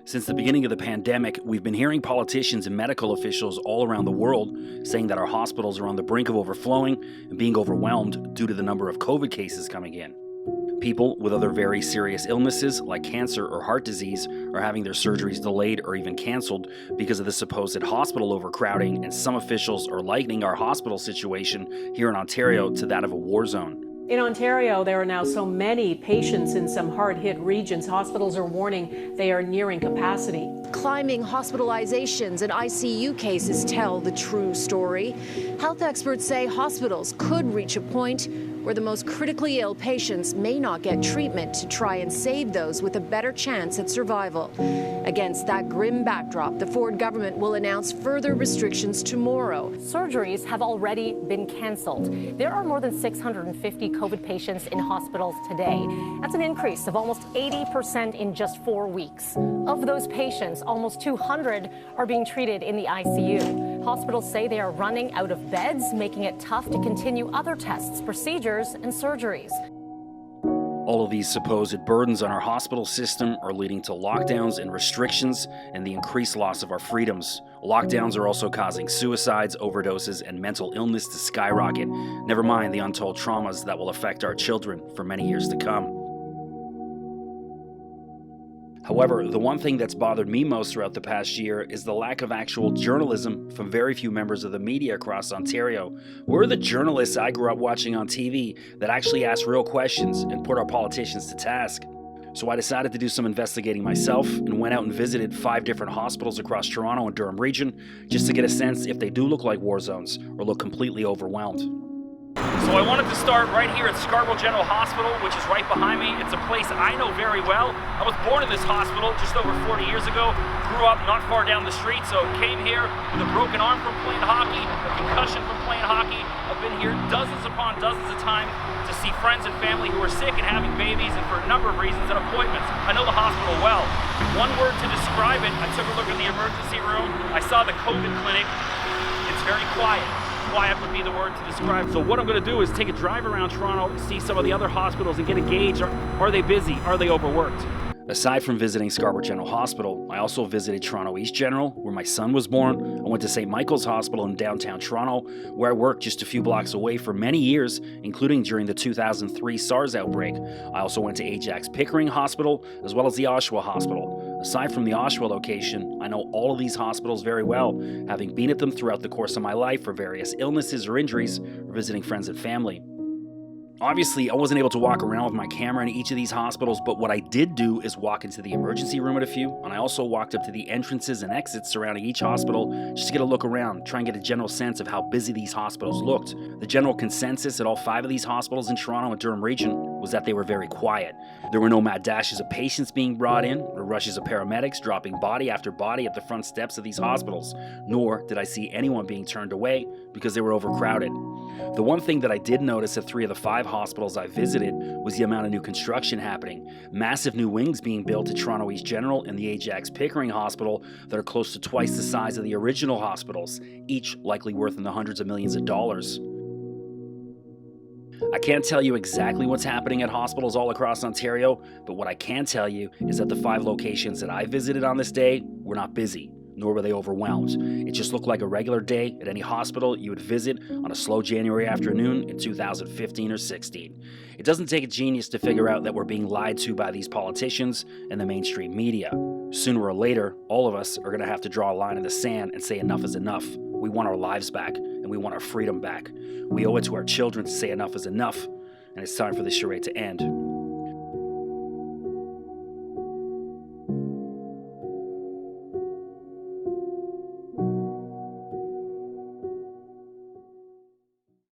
Since the beginning of the pandemic, we've been hearing politicians and medical officials all around the world saying that our hospitals are on the brink of overflowing and being overwhelmed due to the number of COVID cases coming in. People with other very serious illnesses like cancer or heart disease are having their surgeries delayed or even canceled because of the supposed hospital overcrowding, and some officials are likening our hospital situation here in Ontario to that of a war zone. In Ontario, there are now so many patients in some hard-hit regions. Hospitals are warning they are nearing capacity. Climbing hospitalizations and ICU cases tell the true story. Health experts say hospitals could reach a point where the most critically ill patients may not get treatment to try and save those with a better chance at survival. Against that grim backdrop, the Ford government will announce further restrictions tomorrow. Surgeries have already been canceled. There are more than 650 COVID patients in hospitals today. That's an increase of almost 80% in just 4 weeks. Of those patients, almost 200 are being treated in the ICU. Hospitals say they are running out of beds, making it tough to continue other tests, procedures, and surgeries. All of these supposed burdens on our hospital system are leading to lockdowns and restrictions and the increased loss of our freedoms. Lockdowns are also causing suicides, overdoses, and mental illness to skyrocket. Never mind the untold traumas that will affect our children for many years to come. However, the one thing that's bothered me most throughout the past year is the lack of actual journalism from very few members of the media across Ontario. Where are the journalists I grew up watching on TV that actually ask real questions and put our politicians to task? So I decided to do some investigating myself and went out and visited 5 different hospitals across Toronto and Durham region just to get a sense if they do look like war zones or look completely overwhelmed. So I wanted to start right here at Scarborough General Hospital, which is right behind me. It's a place I know very well. I was born in this hospital just over 40 years ago, grew up not far down the street, so came here with a broken arm from playing hockey, a concussion from playing hockey. I've been here dozens upon dozens of times to see friends and family who are sick and having babies, and for a number of reasons and appointments. I know the hospital well. One word to describe it: I took a look in the emergency room. I saw the COVID clinic. It's very quiet. Quiet would be the word to describe. So what I'm going to do is take a drive around Toronto, see some of the other hospitals, and get a gauge. Are they busy? Are they overworked? Aside from visiting Scarborough General Hospital, I also visited Toronto East General, where my son was born. I went to St. Michaels Hospital in downtown Toronto, where I worked just a few blocks away for many years, including during the 2003 SARS outbreak. I also went to Ajax-Pickering Hospital, as well as the Oshawa Hospital. Aside from the Oshawa location, I know all of these hospitals very well, having been at them throughout the course of my life for various illnesses or injuries, or visiting friends and family. Obviously, I wasn't able to walk around with my camera in each of these hospitals, but what I did do is walk into the emergency room at a few, and I also walked up to the entrances and exits surrounding each hospital just to get a look around, try and get a general sense of how busy these hospitals looked. The general consensus at all 5 of these hospitals in Toronto and Durham region was that they were very quiet. There were no mad dashes of patients being brought in, or rushes of paramedics dropping body after body at the front steps of these hospitals, nor did I see anyone being turned away because they were overcrowded. The one thing that I did notice at 3 of the 5 hospitals I visited was the amount of new construction happening. Massive new wings being built at Toronto East General and the Ajax-Pickering Hospital that are close to twice the size of the original hospitals, each likely worth in the hundreds of millions of dollars. I can't tell you exactly what's happening at hospitals all across Ontario, but what I can tell you is that the 5 locations that I visited on this day were not busy, nor were they overwhelmed. It just looked like a regular day at any hospital you would visit on a slow January afternoon in 2015 or 16. It doesn't take a genius to figure out that we're being lied to by these politicians and the mainstream media. Sooner or later, all of us are going to have to draw a line in the sand and say enough is enough. We want our lives back, and we want our freedom back. We owe it to our children to say enough is enough, and it's time for this charade to end.